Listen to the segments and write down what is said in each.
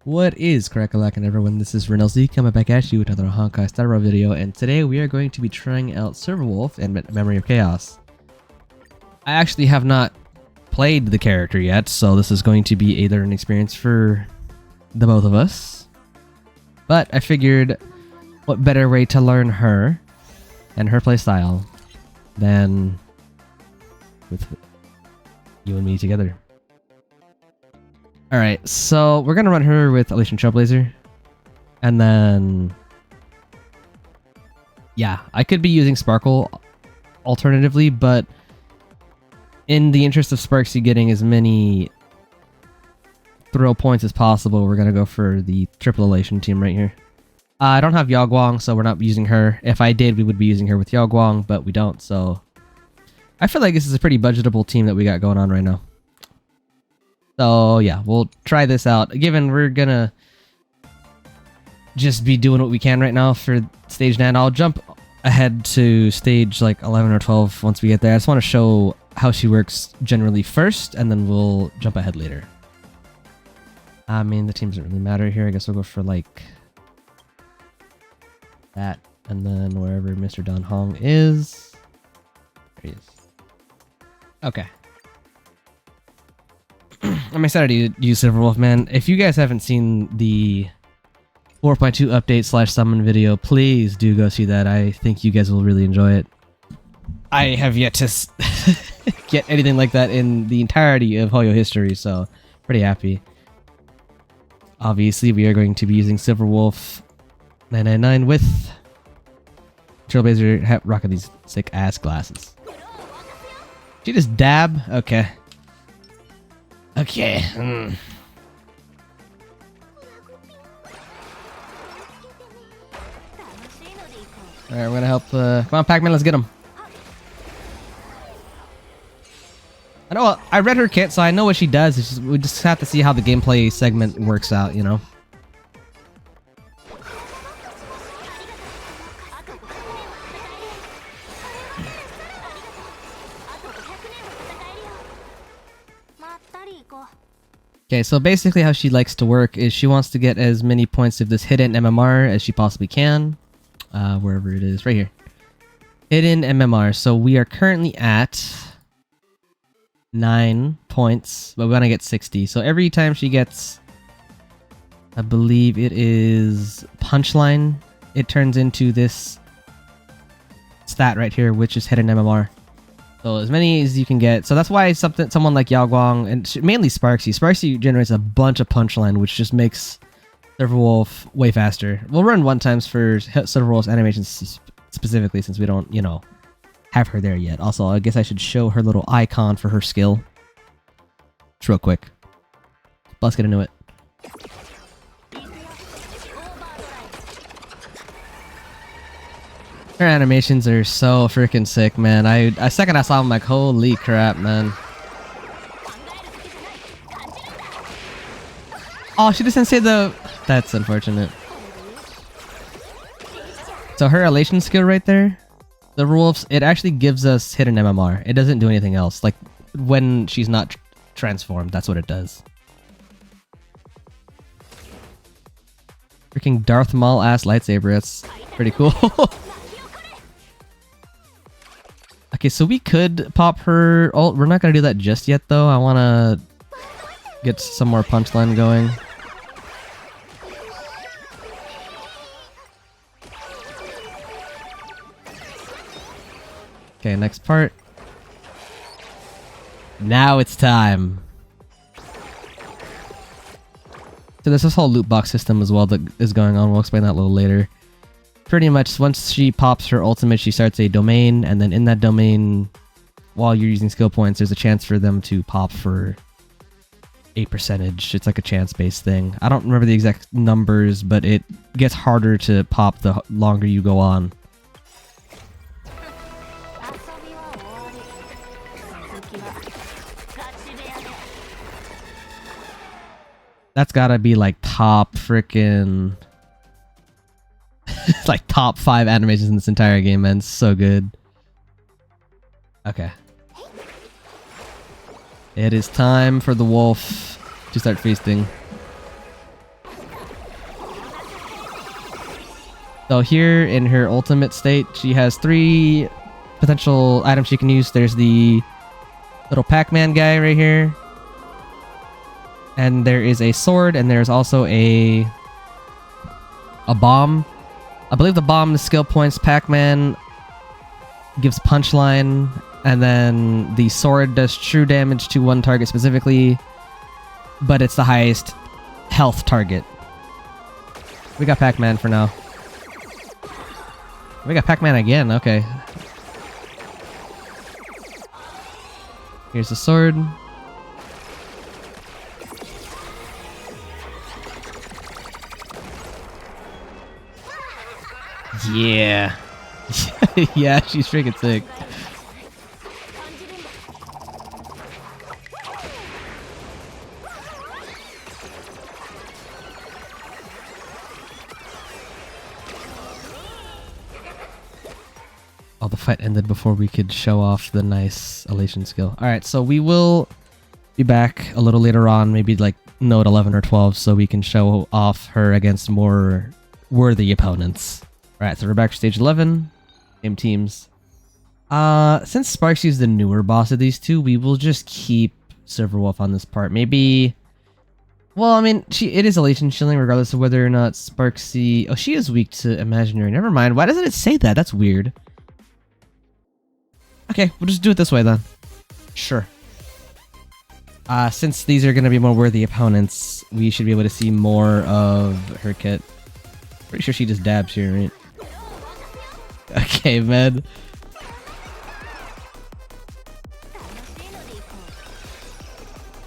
What is crack-a-lackin' everyone, this is Renelzy coming back at you with another Honkai Star Rail video, and today we are going to be trying out Silverwolf and Memory of Chaos. I actually have not played the character yet, so this is going to be either an experience for the both of us. But I figured, what better way to learn her and her playstyle than with you and me together. Alright, so we're gonna run her with Elysian Trailblazer. And then... yeah, I could be using Sparkle alternatively, but in the interest of Sparxie getting as many thrill points as possible, we're gonna go for the triple Elation team right here. I don't have Yaoguang, so we're not using her. If I did, we would be using her with Yaoguang, but we don't, so... I feel like this is a pretty budgetable team that we got going on right now. So yeah, we'll try this out. Given we're gonna just be doing what we can right now for stage 9, I'll jump ahead to stage like 11 or 12 once we get there. I just want to show how she works generally first, and then we'll jump ahead later. I mean, the team doesn't really matter here. I guess we'll go for like that, and then wherever Mr. Don Hong is. There he is. Okay. I'm excited to use Silverwolf, man. If you guys haven't seen the 4.2 update / summon video, please do go see that. I think you guys will really enjoy it. I have yet to get anything like that in the entirety of Hoyo history, so pretty happy. Obviously, we are going to be using Silverwolf 999 with Trailblazer rocking these sick ass glasses. She just dab? Okay. Okay. Alright, we're gonna help. Come on, Pac-Man, let's get him. I know. I read her kit, so I know what she does. It's just, we just have to see how the gameplay segment works out, you know. Okay, so basically how she likes to work is she wants to get as many points of this hidden MMR as she possibly can. Wherever it is, right here. Hidden MMR. So we are currently at 9 points, but we want to get 60. So every time she gets, I believe it is Punchline, it turns into this stat right here, which is hidden MMR. So as many as you can get. So that's why someone like Yaoguang, and mainly Sparxie generates a bunch of Punchline, which just makes Silverwolf way faster. We'll run 1x for Silverwolf's animations specifically, since we don't, you know, have her there yet. Also, I guess I should show her little icon for her skill. Just real quick. Let's get into it. Her animations are so freaking sick, man. I second I saw them, like, holy crap, man. Oh, she doesn't say the... That's unfortunate. So her elation skill right there, the Silverwolf's, it actually gives us hidden MMR. It doesn't do anything else. Like, when she's not transformed, that's what it does. Freaking Darth Maul ass lightsaber. That's pretty cool. Okay, so we could pop her ult. We're not gonna do that just yet, though. I wanna get some more Punchline going. Okay, next part. Now it's time. So there's this whole loot box system as well that is going on. We'll explain that a little later. Pretty much, once she pops her ultimate, she starts a domain, and then in that domain, while you're using skill points, there's a chance for them to pop for a percentage. It's like a chance-based thing. I don't remember the exact numbers, but it gets harder to pop the longer you go on. That's gotta be like top frickin'... It's like top 5 animations in this entire game, man. It's so good. Okay. It is time for the wolf to start feasting. So here in her ultimate state, she has 3 potential items she can use. There's the little Pac-Man guy right here. And there is a sword, and there's also a bomb. I believe the bomb is skill points. Pac-Man gives punchline, and then the sword does true damage to one target specifically, but it's the highest health target. We got Pac-Man for now. We got Pac-Man again, okay. Here's the sword. Yeah. Yeah, she's freaking sick. Oh, the fight ended before we could show off the nice elation skill. Alright, so we will be back a little later on, maybe like node 11 or 12, so we can show off her against more worthy opponents. Alright, so we're back to stage 11. Game teams. Since Sparxie is the newer boss of these two, we will just keep Silverwolf on this part. Maybe... Well, I mean, it is elation shielding regardless of whether or not Sparxie... Oh, she is weak to imaginary. Never mind. Why doesn't it say that? That's weird. Okay, we'll just do it this way then. Sure. Since these are going to be more worthy opponents, we should be able to see more of her kit. Pretty sure she just dabs here, right? Okay, man.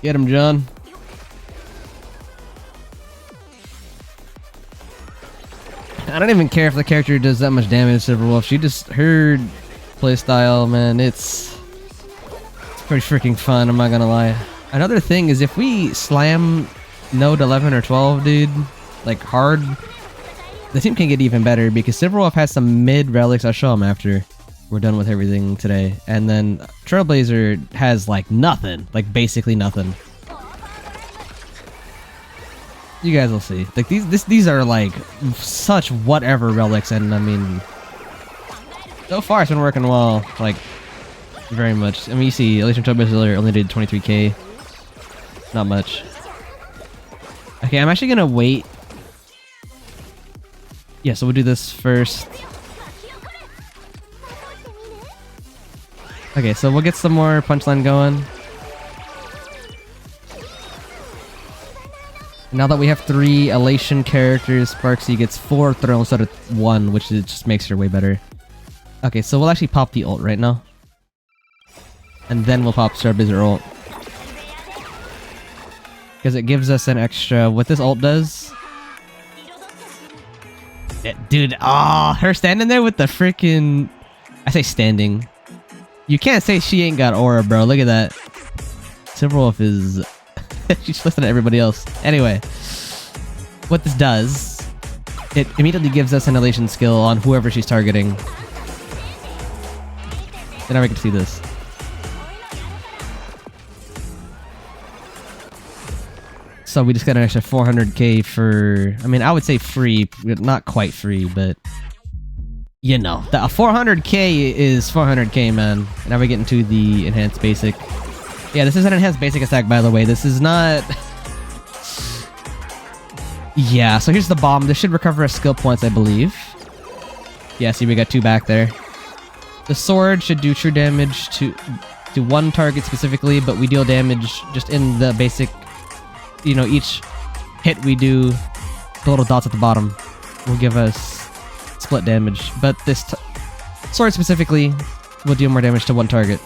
Get him, John. I don't even care if the character does that much damage to Silverwolf. She just... Her playstyle, man, it's pretty freaking fun, I'm not gonna lie. Another thing is if we slam node 11 or 12, dude, like hard, the team can get even better because Silverwolf has some mid relics. I'll show them after we're done with everything today. And then Trailblazer has like nothing, like basically nothing. You guys will see. Like these are like such whatever relics, and I mean, so far it's been working well, like very much. I mean, you see, Elation Trailblazer only did 23k, not much. Okay, I'm actually gonna wait. Yeah, so we'll do this first. Okay, so we'll get some more punchline going. Now that we have 3 elation characters, Sparxie gets 4 throw instead of 1, which just makes her way better. Okay, so we'll actually pop the ult right now. And then we'll pop Starblazer ult. Because it gives us an extra... What this ult does... Dude, her standing there with the freaking... I say standing. You can't say she ain't got aura, bro. Look at that. Silverwolf is... She's listening to everybody else. Anyway. What this does... It immediately gives us an elation skill on whoever she's targeting. And now we can see this. So we just got an extra 400k for... I mean, I would say free. Not quite free, but... You know. The 400k is 400k, man. Now we get into the enhanced basic. Yeah, this is an enhanced basic attack, by the way. This is not... Yeah, so here's the bomb. This should recover as skill points, I believe. Yeah, see, we got 2 back there. The sword should do true damage to 1 target specifically, but we deal damage just in the basic... You know, each hit we do, the little dots at the bottom will give us split damage. But this sword specifically will deal more damage to 1 target.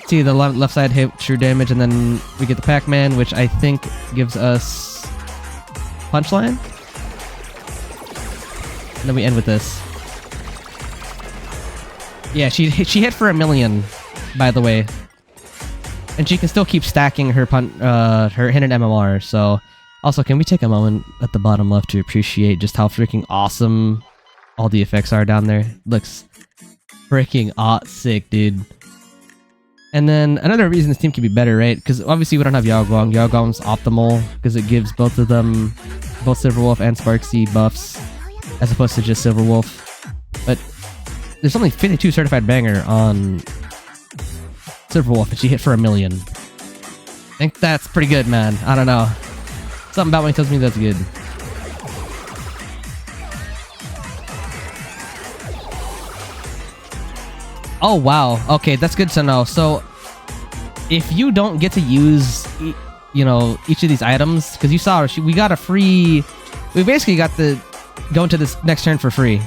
See, the left side hit true damage, and then we get the Pac-Man, which I think gives us punchline. And then we end with this. Yeah, she hit for 1,000,000, by the way. And she can still keep stacking her her hidden MMR, so... Also, can we take a moment at the bottom left to appreciate just how freaking awesome all the effects are down there? Looks freaking sick, dude. And then, another reason this team can be better, right? Because obviously we don't have Yao Guang. Yao Guang's optimal, because it gives both of them both Silverwolf and Sparxie buffs, as opposed to just Silverwolf. But there's only 52 certified banger on Silverwolf, and she hit for 1 million. I think that's pretty good, man. I don't know. Something about me tells me that's good. Oh, wow. Okay, that's good to know. So, if you don't get to use, you know, each of these items, because you saw we got a free... We basically got to go into this next turn for free.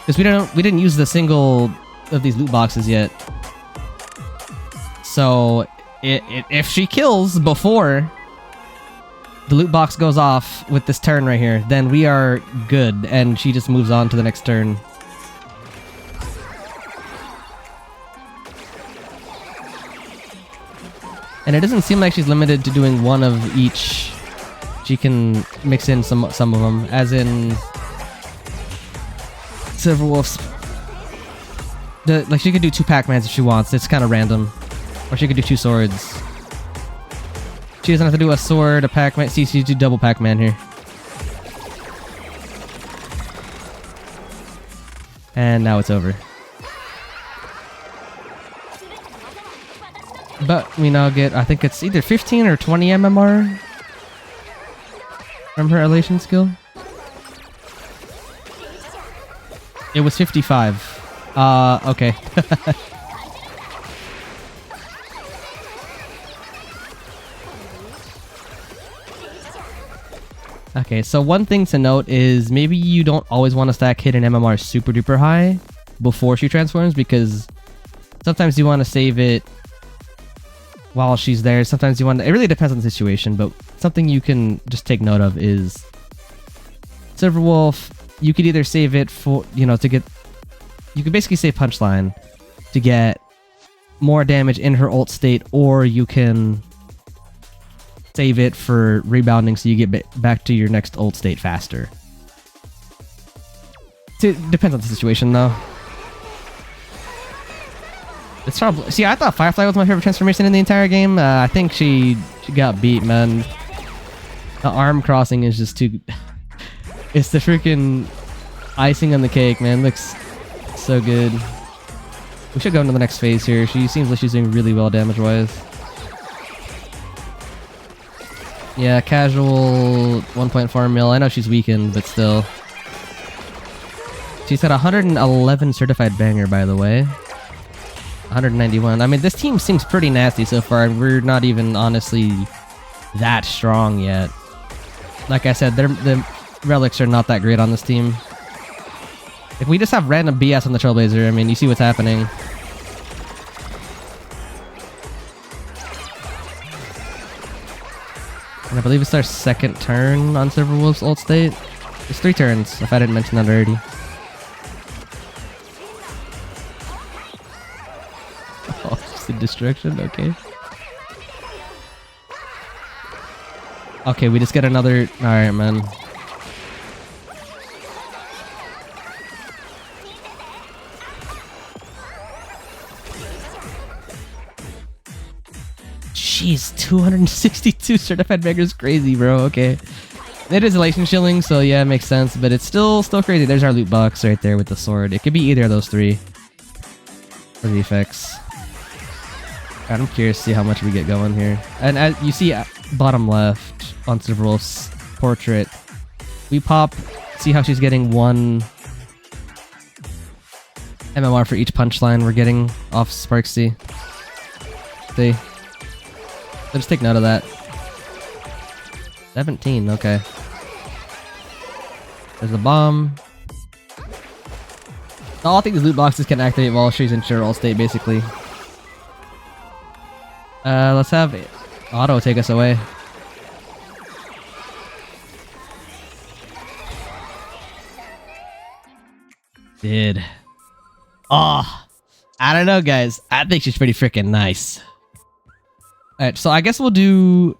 Because we didn't use the single of these loot boxes yet. So, if she kills before the loot box goes off with this turn right here, then we are good, and she just moves on to the next turn. And it doesn't seem like she's limited to doing one of each. She can mix in some of them, as in Silverwolf's. Like she could do 2 Pac-Mans if she wants. It's kind of random, or she could do 2 swords. She doesn't have to do a sword, a Pac-Man. See, she do double Pac-Man here. And now it's over. But we now get, I think it's either 15 or 20 MMR from her elation skill. It was 55. Okay. Okay, so one thing to note is maybe you don't always want to stack hidden MMR super duper high before she transforms, because sometimes you want to save it while she's there. Sometimes you want to, it really depends on the situation, but something you can just take note of is Silverwolf, you could either save it for, you know, to get, you could basically save Punchline to get more damage in her ult state, or you can save it for rebounding so you get back to your next ult state faster. It depends on the situation though. It's probably, see, I thought Firefly was my favorite transformation in the entire game. I think she got beat, man. The arm crossing is just too... It's the freaking icing on the cake, man. Looks so good. We should go into the next phase here. She seems like she's doing really well damage-wise. Yeah, casual 1.4 mil. I know she's weakened, but still. She's got 111 certified banger, by the way. 191. I mean, this team seems pretty nasty so far, and we're not even honestly that strong yet. Like I said, the relics are not that great on this team. If we just have random BS on the Trailblazer, I mean, you see what's happening. And I believe it's our second turn on Silverwolf's ult state. It's 3 turns, if I didn't mention that already. Oh, just a destruction? Okay. Okay, we just get another... Alright, man. Jeez, 262 certified banger is crazy, bro. Okay. It is elation shilling, so yeah, it makes sense, but it's still crazy. There's our loot box right there with the sword. It could be either of those 3 for the effects. I'm curious to see how much we get going here. And as you see bottom left on Silverwolf's portrait, we pop, see how she's getting 1 MMR for each punchline we're getting off Sparxie. See? So just take note of that. 17, okay. There's a bomb. I think these loot boxes can activate while she's in sure all state, basically. Let's have Auto take us away. Dude. Oh, I don't know, guys. I think she's pretty freaking nice. Alright, so I guess we'll do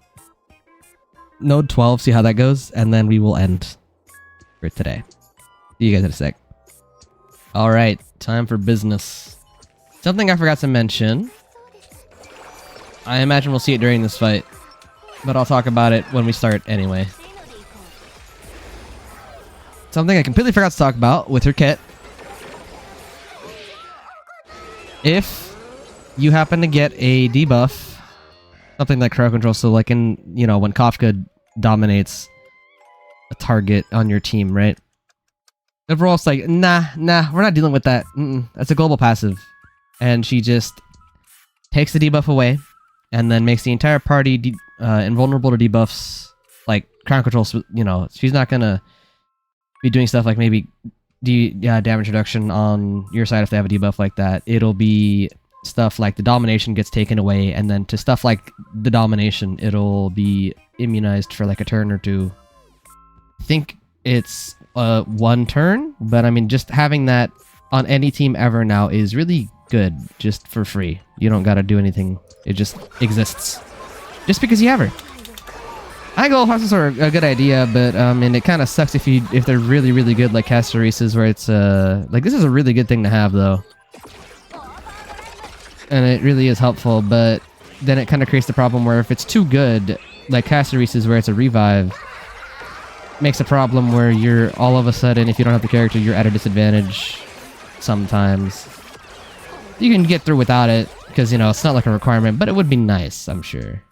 Node 12, see how that goes, and then we will end for today. See you guys in a sec. Alright, time for business. Something I forgot to mention. I imagine we'll see it during this fight, but I'll talk about it when we start anyway. something I completely forgot to talk about with her kit. If you happen to get a debuff, something like crowd control, so like in, you know, when Kafka dominates a target on your team, right? Everyone's like, nah, we're not dealing with that. That's a global passive. And she just takes the debuff away, and then makes the entire party invulnerable to debuffs, like crowd control. You know, she's not gonna be doing stuff like maybe damage reduction on your side if they have a debuff like that. It'll be stuff like the domination gets taken away, and then to stuff like the domination, it'll be immunized for like a turn or two. I think it's one turn, but I mean, just having that on any team ever now is really good, just for free. You don't gotta do anything. It just exists. Just because you have her. I think all classes are a good idea, but and it kind of sucks if they're really, really good, like Castaresis, where it's like this is a really good thing to have though. And it really is helpful, but then it kind of creates the problem where if it's too good, like Castaresis, where it's a revive, makes a problem where you're all of a sudden, if you don't have the character, you're at a disadvantage sometimes. You can get through without it, because, you know, it's not like a requirement, but it would be nice, I'm sure.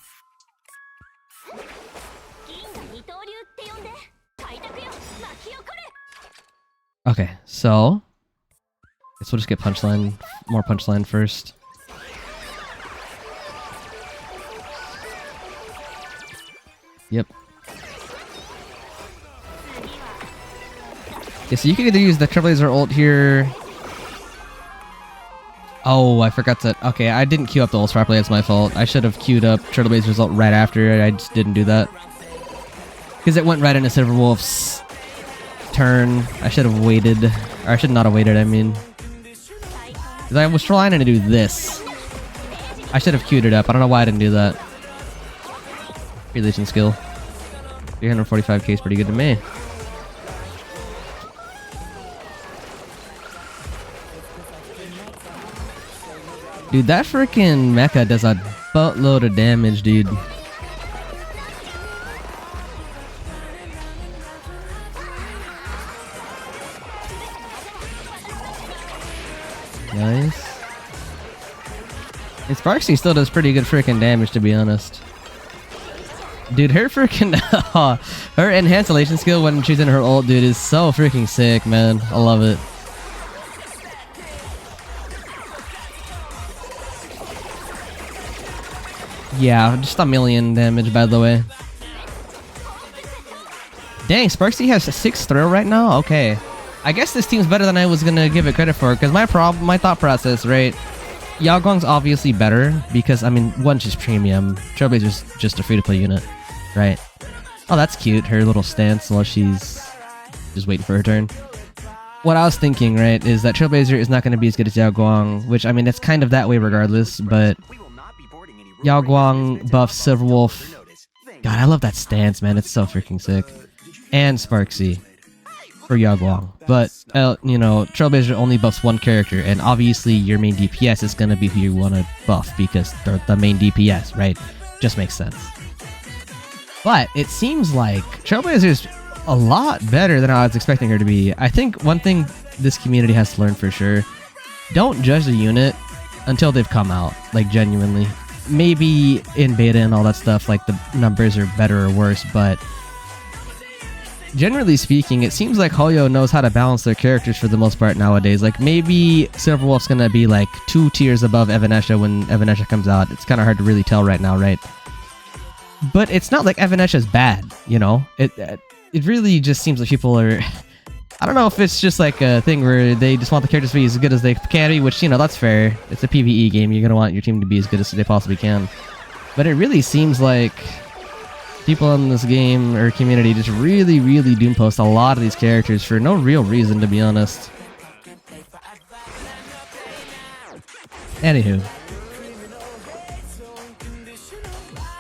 Okay, so I guess we'll just get more punchline first. Yep. Yeah, so you can either use the Trailblazer ult here. Oh, I forgot to... Okay, I didn't queue up the ults properly, that's my fault. I should have queued up Trailblazer's ult right after, I just didn't do that. Because it went right into Silverwolf's turn. I should have waited. Or I should not have waited, I mean. Because I was trying to do this. I should have queued it up. I don't know why I didn't do that. Relation skill. 345k is pretty good to me. Dude, that freaking mecha does a buttload of damage, dude. Nice. And Sparxie still does pretty good freaking damage, to be honest. Dude, her freaking... her enhanced skill when she's in her ult, dude, is so freaking sick, man. I love it. Yeah, just a million damage, by the way. Dang, Sparxie has a 6 throw right now? Okay. I guess this team's better than I was gonna give it credit for, because my thought process, right? Yao Guang's obviously better, because, I mean, one, she's premium. Trailblazer's just a free-to-play unit, right? Oh, that's cute, her little stance while she's just waiting for her turn. What I was thinking, right, is that Trailblazer is not going to be as good as Yao Guang, which, I mean, it's kind of that way regardless, but Yao Guang buffs Silverwolf. God, I love that stance, man. It's so freaking sick. And Sparxie for Yao Guang. But, you know, Trailblazer only buffs one character, and obviously your main DPS is going to be who you want to buff, because they're the main DPS, right? Just makes sense. But it seems like Trailblazer's a lot better than I was expecting her to be. I think one thing this community has to learn for sure, don't judge the unit until they've come out, like genuinely. Maybe in beta and all that stuff, like the numbers are better or worse, but generally speaking, it seems like Hoyo knows how to balance their characters for the most part nowadays. Like maybe Silverwolf's gonna be like 2 tiers above Evanescia when Evanescia comes out. It's kind of hard to really tell right now, right? But it's not like Evanescia's bad, you know? It really just seems like people are... I don't know if it's just like a thing where they just want the characters to be as good as they can be, which, you know, that's fair. It's a PvE game. You're going to want your team to be as good as they possibly can. But it really seems like people in this game or community just really, really doom post a lot of these characters for no real reason, to be honest. Anywho.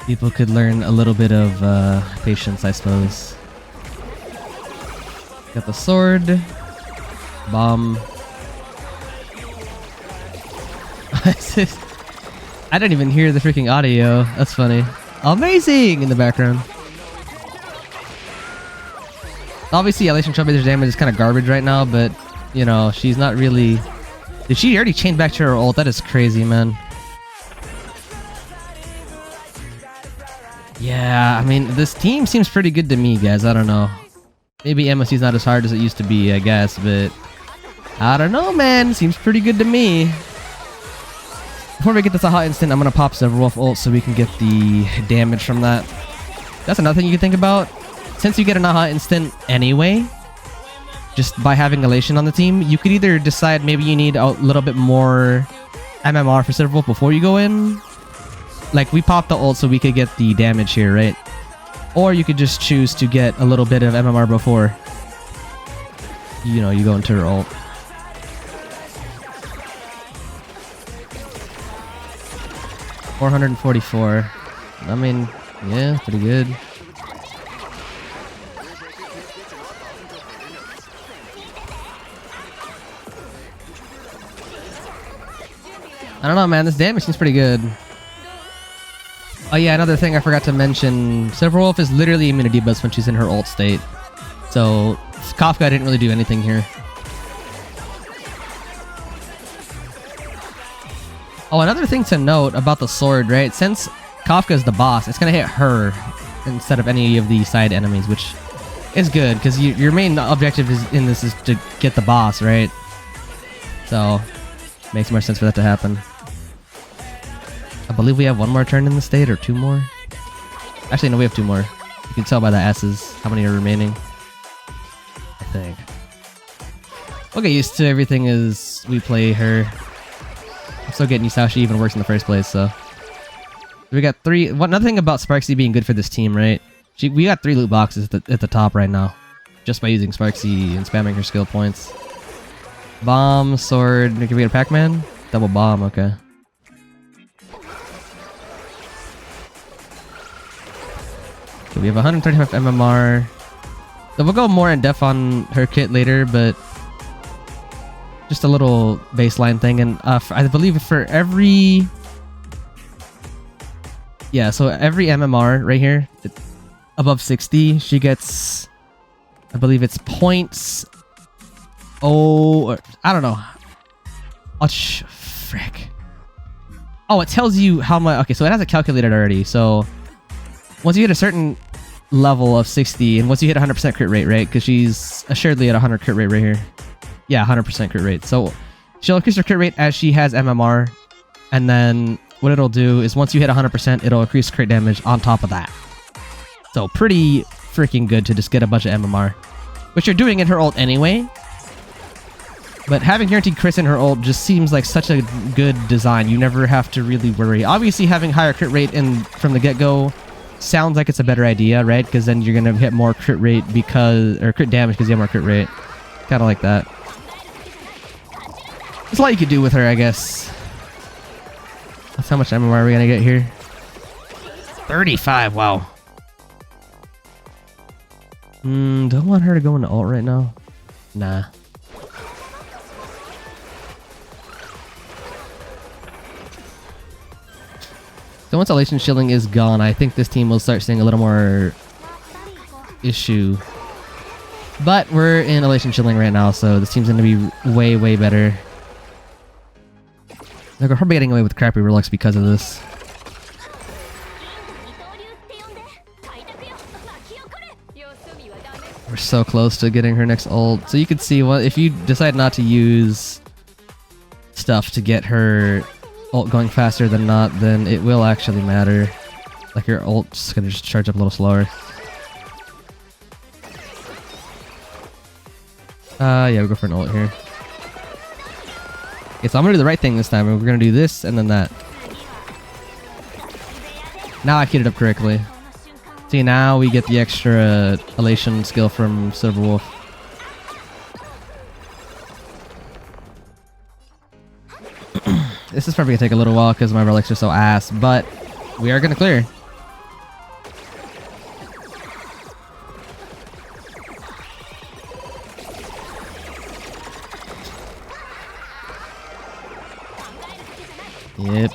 People could learn a little bit of patience, I suppose. Got the sword. Bomb. I didn't even hear the freaking audio. That's funny. Amazing in the background. Obviously, Elation Trailblazer's damage is kind of garbage right now, but, you know, she's not really... Did she already chain back to her ult? That is crazy, man. Yeah, I mean, this team seems pretty good to me, guys. I don't know. Maybe MoC's not as hard as it used to be, I guess, but... I don't know, man. Seems pretty good to me. Before we get this aha instant, I'm gonna pop Silverwolf ult so we can get the damage from that. That's another thing you can think about. Since you get an aha instant anyway, just by having Elation on the team, you could either decide maybe you need a little bit more MMR for Silverwolf before you go in. Like, we popped the ult so we could get the damage here, right? Or you could just choose to get a little bit of MMR before, you know, you go into her ult. $444. I mean, yeah, pretty good. I don't know, man. This damage seems pretty good. Oh yeah, another thing I forgot to mention. Silverwolf is literally immune to debuffs when she's in her ult state. So, Kafka didn't really do anything here. Oh, another thing to note about the sword, right? Since Kafka is the boss, it's gonna hit her instead of any of the side enemies, which is good, because your main objective is to get the boss, right? So, makes more sense for that to happen. I believe we have one more turn in the state, or two more. Actually, no, we have two more. You can tell by the S's how many are remaining. I think. We'll get used to everything as we play her. I'm still getting used to how she even works in the first place, so. We got three. Another thing about Sparxie being good for this team, right? We got 3 loot boxes at the top right now. Just by using Sparxie and spamming her skill points. Bomb, sword. Can we get a Pac-Man? Double bomb, okay. Okay, we have 135 MMR. So we'll go more in depth on her kit later, but just a little baseline thing. And I believe for every... Yeah, so every MMR right here, above 60, she gets... I believe it's points... Oh, I don't know. Oh, frick. Oh, it tells you how much... Okay, so it has it calculated already. So, once you hit a certain level of 60, and once you hit 100% crit rate, right? Because she's assuredly at 100 crit rate right here. Yeah, 100% crit rate. So, she'll increase her crit rate as she has MMR. And then, what it'll do is once you hit 100%, it'll increase crit damage on top of that. So, pretty freaking good to just get a bunch of MMR. Which you're doing in her ult anyway. But having guaranteed crits in her ult just seems like such a good design. You never have to really worry. Obviously, having higher crit rate from the get-go sounds like it's a better idea, right? Because then you're gonna hit more crit rate or crit damage because you have more crit rate. Kind of like that. There's a lot you could do with her, I guess. That's how much MMR are we gonna get here? 35, wow. Do I want her to go into ult right now? Nah. So once Elation Shilling is gone, I think this team will start seeing a little more issue. But we're in Elation Shilling right now, so this team's going to be way, way better. Like, we're probably getting away with crappy Relux because of this. We're so close to getting her next ult. So you can see, if you decide not to use stuff to get her ult going faster than not, then it will actually matter. Like, your ult's gonna just charge up a little slower. Yeah, we'll go for an ult here. Okay, so I'm gonna do the right thing this time. We're gonna do this and then that. Now I queued it up correctly. See, now we get the extra elation skill from Silverwolf. This is probably gonna take a little while because my relics are so ass, but we are gonna clear. Yep.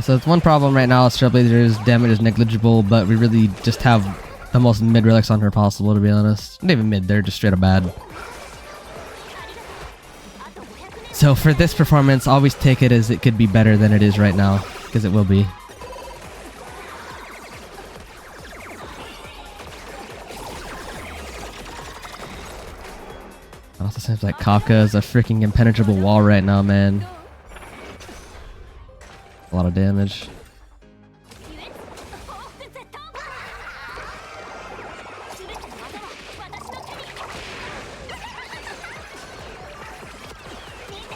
So it's one problem right now. Trailblazer's damage is negligible, but we really just have the most mid relics on her possible, to be honest. Not even mid, they're just straight up bad. So for this performance, always take it as it could be better than it is right now, because it will be. It also seems like Kafka is a freaking impenetrable wall right now, man. A lot of damage.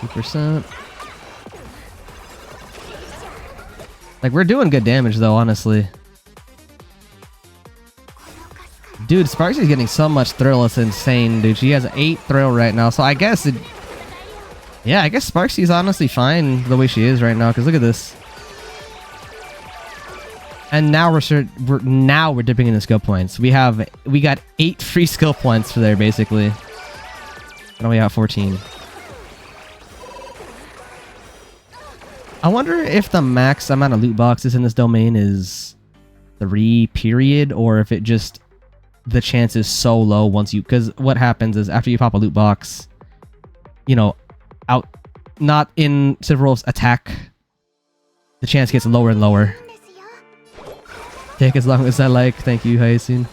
%. Like, we're doing good damage though, honestly. Dude, Sparxie is getting so much thrill, it's insane, dude. She has 8 thrill right now, so I guess it... Yeah, I guess Sparxie is honestly fine the way she is right now, because look at this. And now we're dipping into skill points. We got 8 free skill points for there, basically. And we got 14. I wonder if the max amount of loot boxes in this domain is 3 period, or if it just... the chance is so low once you... Because what happens is after you pop a loot box, you know, not in Silverwolf's attack, the chance gets lower and lower. Take as long as I like. Thank you, Hyacine.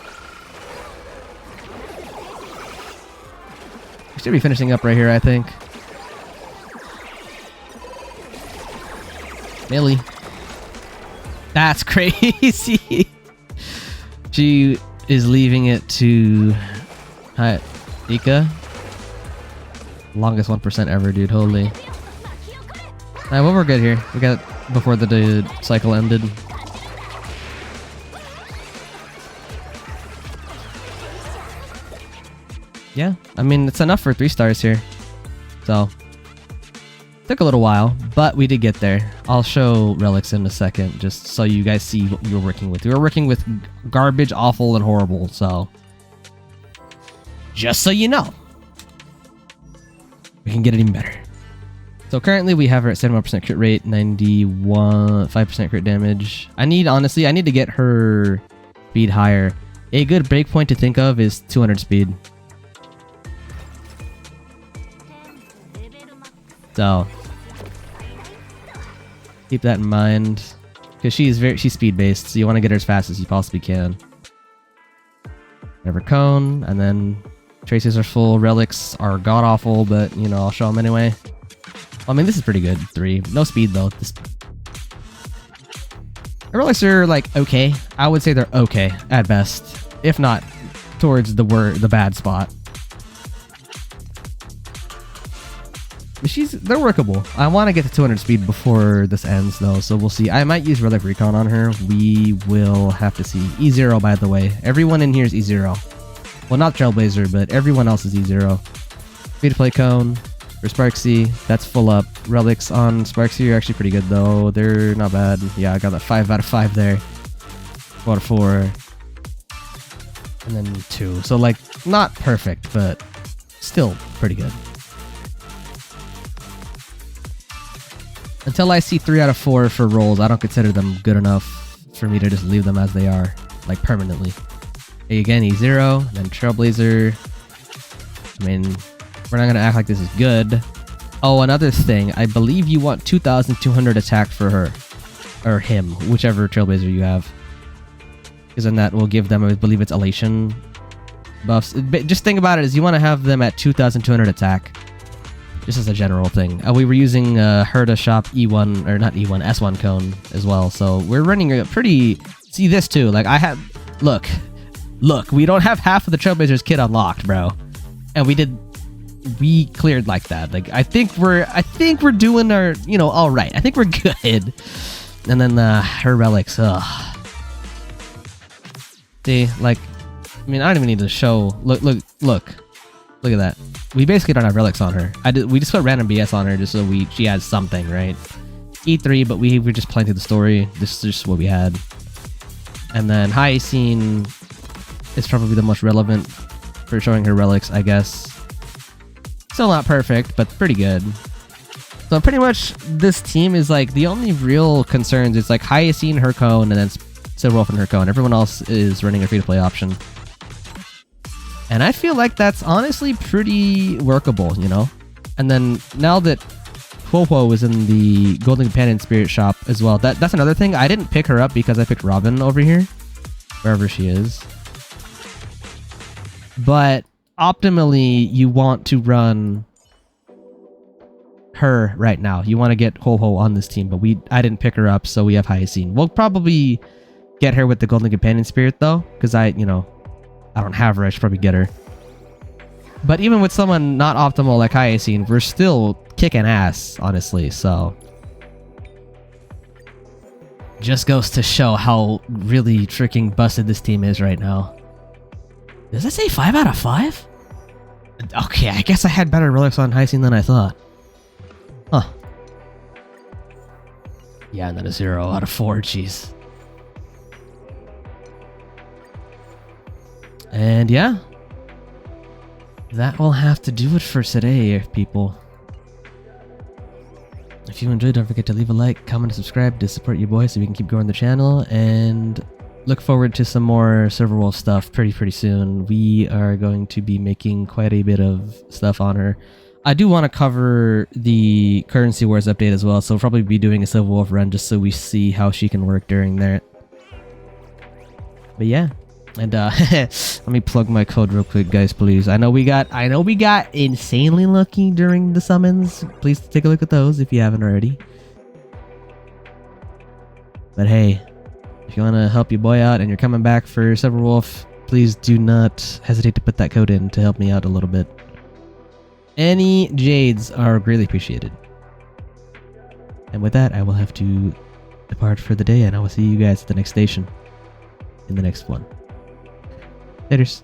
We should be finishing up right here, I think. Millie. That's crazy. She is leaving it to Ika. Longest 1% ever, dude. Holy. Alright, well, we're good here. We got before the cycle ended. Yeah, I mean, it's enough for 3 stars here. So, took a little while, but we did get there. I'll show relics in a second, just so you guys see what we were working with. We were working with garbage, awful, and horrible, so... just so you know. We can get it even better. So currently we have her at 71% crit rate, 5% crit damage. Honestly, I need to get her speed higher. A good breakpoint to think of is 200 speed. So keep that in mind, because she's speed based, so you want to get her as fast as you possibly can. Never cone, and then traces are full. Relics are god awful, but you know, I'll show them anyway. I mean, this is pretty good. 3, no speed though. The relics are like okay. I would say they're okay at best, if not towards the bad spot. They're workable. I want to get to 200 speed before this ends though, so we'll see. I might use Relic Recon on her. We will have to see. E0, by the way. Everyone in here is E0. Well, not Trailblazer, but everyone else is E0. Free to play cone for Sparxie. That's full up. Relics on Sparxie are actually pretty good though. They're not bad. Yeah, I got that 5 out of 5 there. 4 out of 4. And then 2. So like, not perfect, but still pretty good. Until I see 3 out of 4 for rolls, I don't consider them good enough for me to just leave them as they are, like permanently. Again, E0, then Trailblazer. I mean, we're not gonna act like this is good. Oh, another thing, I believe you want 2,200 attack for her. Or him, whichever Trailblazer you have. Because then that will give them, I believe it's Elation buffs. Just think about it as you want to have them at 2,200 attack. Just as a general thing. We were using her to shop E1, or not E1, S1 cone as well. So we're running a pretty... See this too, like I have... Look, we don't have half of the Trailblazer's kit unlocked, bro. And we cleared like that. Like, I think we're doing our, you know, alright. I think we're good. And then her relics, ugh. See, like, I mean, I don't even need to show... Look at that. We basically don't have relics on her. We just put random BS on her just so she has something, right? E3, but we were just playing through the story. This is just what we had. And then Hyacine is probably the most relevant for showing her relics, I guess. Still not perfect, but pretty good. So pretty much this team is like, the only real concerns is like Hyacine, her cone, and then Silverwolf and Herco, and everyone else is running a free-to-play option. And I feel like that's honestly pretty workable, you know? And then now that Huohuo is in the Golden Companion Spirit Shop as well, that's another thing. I didn't pick her up because I picked Robin over here, wherever she is. But optimally, you want to run her right now. You want to get Huohuo on this team, but I didn't pick her up, so we have Hyacine. We'll probably get her with the Golden Companion Spirit though, because I don't have her. I should probably get her. But even with someone not optimal like Hyacine, we're still kicking ass, honestly, so... Just goes to show how really freaking busted this team is right now. Does that say 5 out of 5? Okay, I guess I had better relics on Hyacine than I thought. Huh. Yeah, and then a 0 out of 4, jeez. And yeah. That will have to do it for today, people. If you enjoyed, don't forget to leave a like, comment, and subscribe to support your boy so we can keep growing the channel, and look forward to some more Silverwolf stuff pretty soon. We are going to be making quite a bit of stuff on her. I do want to cover the Currency Wars update as well, so we'll probably be doing a Silverwolf run just so we see how she can work during that. But yeah. And let me plug my code real quick, guys, please. I know we got insanely lucky during the summons. Please take a look at those if you haven't already. But hey, if you want to help your boy out and you're coming back for Silverwolf, please do not hesitate to put that code in to help me out a little bit. Any jades are greatly appreciated. And with that, I will have to depart for the day, and I will see you guys at the next station in the next one. Laters.